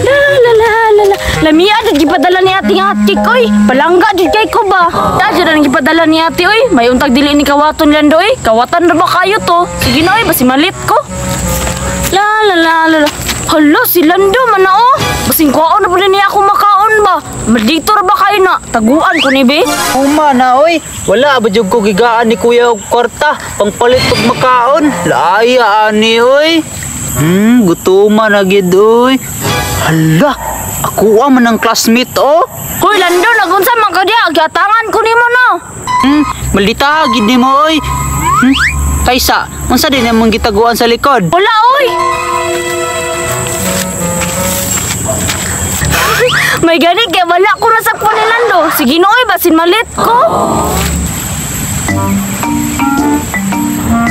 La la la la la. Lamia jud gipadala ni ating atik oy. Palangga jud kay ko ba. Da jud ang gipadala ni ate oy. May untag dili ni kawaton Lando oy. Kawatan ra ba kayo to? Sige na oy, basi malit ko. La la la la la. Hala si Lando man na oh. Basing kuwaon na pud niya ako makaon ba. Dito ra ba kayo na? Taguan ko ni be. Uma na oy. Wala ba jud ko gigaan ni kuya og kwarta pangpalit og makaon. Laaya ani oy. Gutuman na gid oy. Hala, ako man ang classmate oh. Hoy Lando, nagunsa man ka diha? Gatangan ko nimo no. Malita gid nimo oy. Kaysa, unsa din imong gitaguan sa likod? Wala oy. May gani kay wala ko na sa ni Lando. Sige no oy, basin malit ko.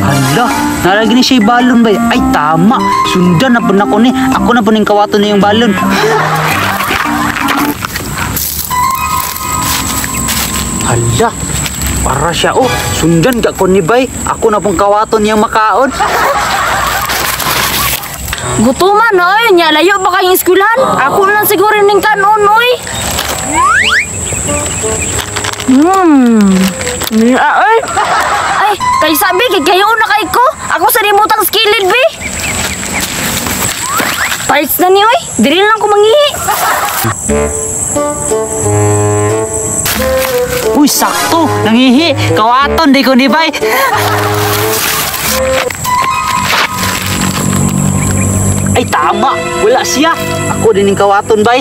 Hala, nalagi ni siya balon ba? Ay tama, sundan na po na ko ni. Ako na po ning kawato na yung balon. Hala, para siya oh. Sundan ka ko ni bay. Ako na pong kawato niyang makaon. Gutuman oy, nya layo ba kayong eskwelahan? Ako na lang siguro ning kanon oy. Ay, ay, kay sabi kay kayo na kay ko. Ako sa limutang skilled be. Parts na ni oy, dili lang ko mangihi. Uy, sakto, nangihi. Kawaton di ko ni bay. Ay tama, wala siya. Ako din yung kawaton bay.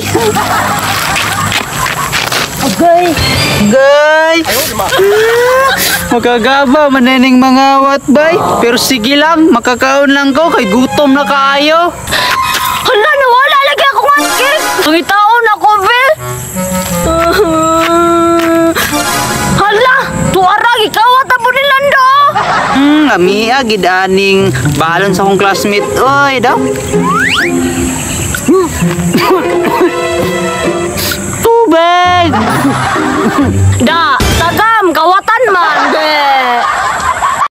Okay. Gay! Makagaba mananing mga awat bay. Pero sige lang, makakaon lang ko kay gutom na kaayo. Hala, nawala lagi ako ng cake. Tungitaon ako, be. Hala, tuara, gikawat po ni Lando. Ami gid aning balon sa akong classmate. Oy, daw. Tubig. Da,